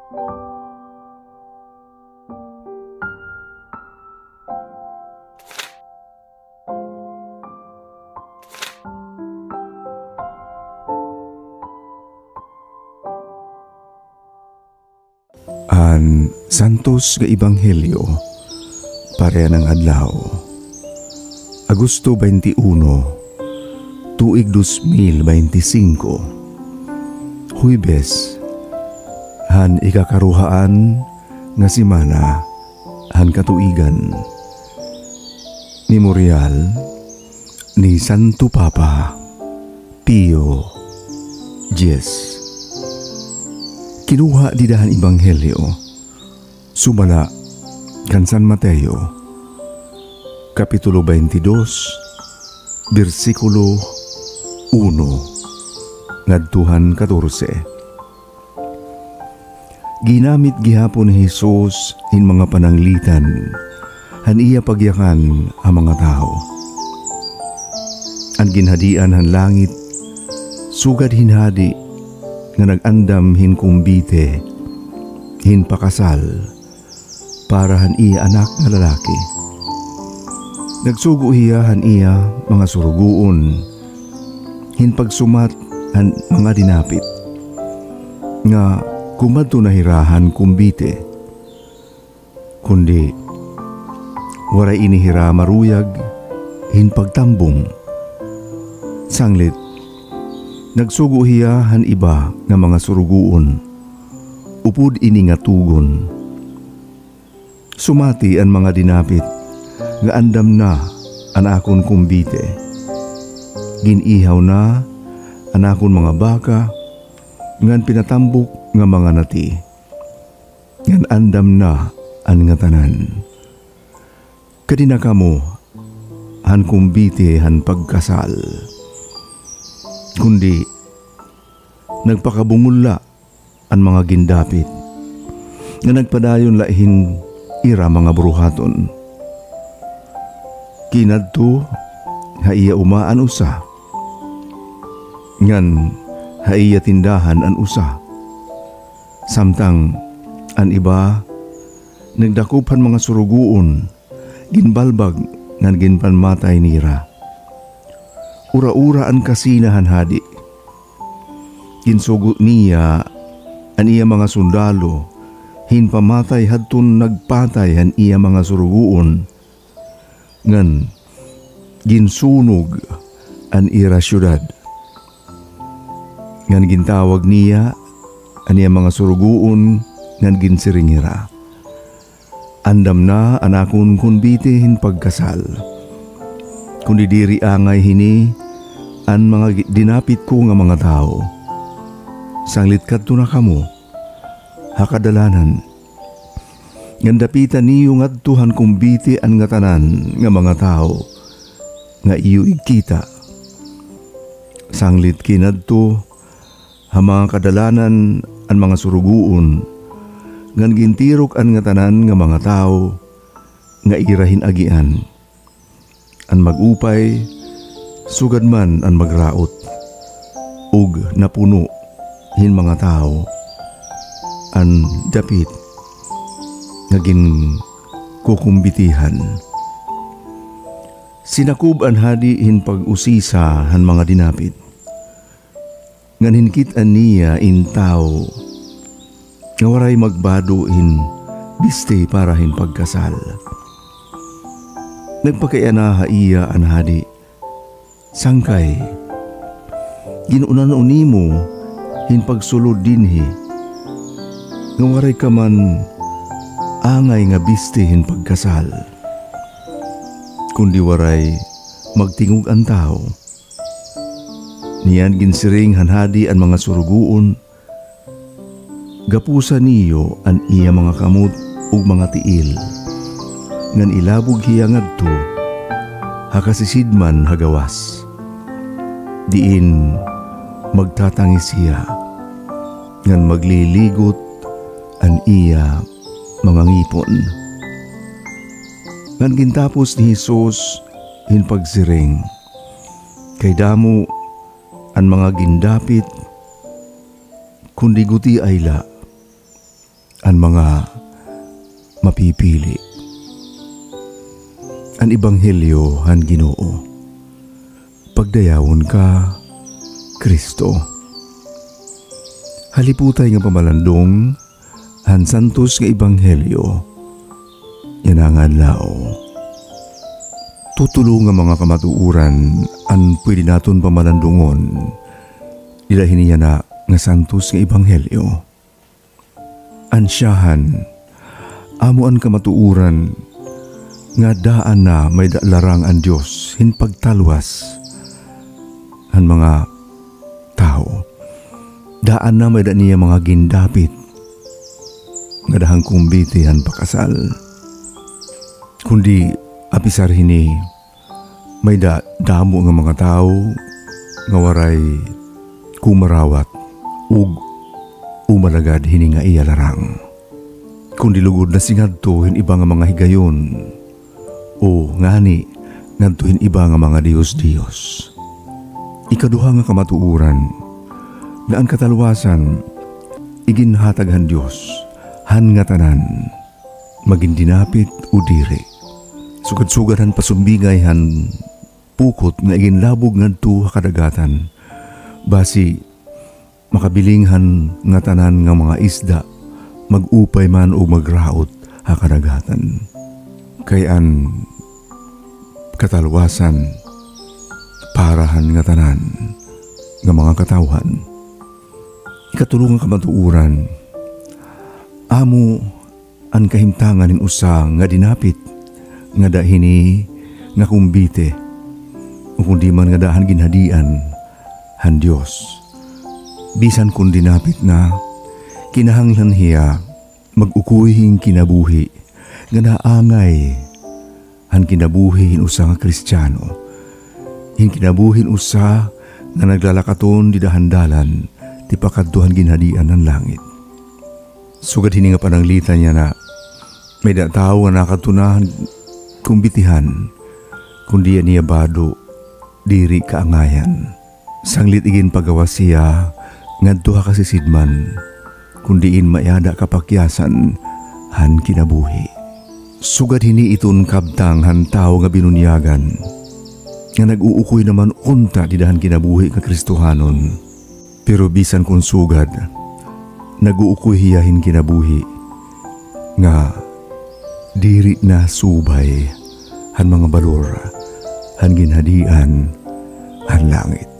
An Santos nga Ebanghelyo pareha ng adlaw Agosto 21, tuig 2025, Huwebes, han ikakaruhaan nga simana han katuigan. Memorial ni Santo Papa Pio X. Kinuha di dahan Ebanghelyo sumala kan San Mateo Kapitulo 22 Bersikulo 1 ngadtuhan 14. Ginamit gihapon ni Jesus in mga pananglitan han iya pagyakan ang mga tao. Ang ginhadian han langit sugad hinhadi nga nag-andam hin kumbite, hin pakasal, para han iya anak nga lalaki. Nagsugo hiya han iya mga suruguon, hin pagsumat han mga dinapit, nga kumadto na hirahan kumbite, kundi waray inihira maruyag, hin pagtambong. Sanglit, nagsugo hiya han iba nga mga suruguon, upod ini nga tugon. Sumati ang mga dinapit, nga andam na an akon kumbite. Ginihaw na an akon mga baka, ngan pinatambok nga mga nati. Ngan andam na an nga tanan. Kadina kamo, han kumbite han pagkasal. Kundi nagpakabungulla ang mga gindapit na nagpadayon lahin ira mga bruhaton. Kinadto ha iya umaan usa, ngan ha iya tindahan an usa. Samtang an iba nagdakupan mga suruguon, ginbalbag ngan ginpanmatay nira. Ura-ura ang kasinahan hadi. Ginsugo niya an iya mga sundalo, hin pamatay hadton nagpatay han iya mga suruguon, ngan ginsunog an ira syudad. Ngan gintawag niya an iya mga suruguon, ngan ginsiringira. Andam na an akon kumbite hin pagkasal. Kundi diri angay hini an mga dinapit ko nga mga tao. Sanglit kadto na kamo, hakadalanan. Ngandapitan niyo ngadtuhan kumbiti an nga tanan nga mga tao nga iyo igkita. Sanglit kinadto ha mga kadalanan an mga suruguon, ngan gintirok an nga tanan nga mga tao nga irahin agian. An magupay, sugad man an magraot, ug napuno hin mga tao, an dapit, naging kukumbitihan. Sinakub an hadi hin pag-usisa han mga dinapit, ngan hinkitan niya in tao, nga waray magbado hin biste para hin pagkasal. Nagpakayana iya an hadi, sangkay, ginunan unimo hin pagsulod dinhi, nga waray ka man angay nga biste hin pagkasal, kundi waray magtingog ang tao. Niyan ginsiring han hadi an mga suruguon, gapusa niyo an iya mga kamot ug mga tiil, ngan ilabog hiya ngadto hakasisidman hagawas. Diin magtatangis siya, ngan magliligot an iya mga ngipon. Ngan gintapos ni Jesus hin pagsiring, kay damo an mga gindapit, kundi guti ayla, ang mga mapipili. Ang ebanghelyo han Ginoo. Pagdayawon ka, Kristo. Haliputay nga pamalandong han santos nga ebanghelyo. Yanangan lao. Tutulo nga mga kamatuuran an pwede naton pamalandungon. Ilahin niya na nga santos nga ebanghelyo. Ansyahan, amo an kamatuuran nga daan na may larang ang Diyos hin pagtalwas ang mga tao. Daan na may niya mga gindapit nga dahang kumbiti han pakasal. Kundi apisar hini may damo nga mga tao nga waray kumarawat ug umalagad hini nga iya larang. Kundi lugod na singadto hin iba nga mga higayon o ngani ngadto hin iba nga mga Dios-Dios. Ikaduha nga kamatuuran na ang katalwasan iginhatag han Dios han nga tanan maging dinapit o diri. Sugad-sugad han pasumbingay han pukot nga iginlabog ngadto ha kadagatan basi makabilinghan nga tanan nga mga isda mag-upay man o magraot ha kadagatan. Kay an katalwasan parahan nga tanan nga mga katawhan. Ikatulong nga kamatuuran, amo ang kahimtangan nin usa nga dinapit nga dahini nga kumbite o kundi man nga dahan ginhadian han Dios. Bisan kung dinapit na kinahanglan hiya mag-ukuyhing kinabuhi nga naangay han kinabuhi hin usa nga Kristiyano. Hin kinabuhin usa nga naglalakaton di dahandalan ti pakadtuhan ginhadian ng langit. Sugad hini nga pananglita niya na may tao nga nakatunahan kumbitihan kundi niya bado diri kaangayan. Sanglit igin pagawas siya ngadto ha kasisidman kundiin mayada kapakyasan han kinabuhi. Sugad hini iton kabtang han tao nga binunyagan nga nag-uukoy naman unta di dahan kinabuhi ka Kristohanon. Pero bisan kung sugad nag-uukoy hiyahin kinabuhi nga diri na subay han mga balor han ginhadian han langit.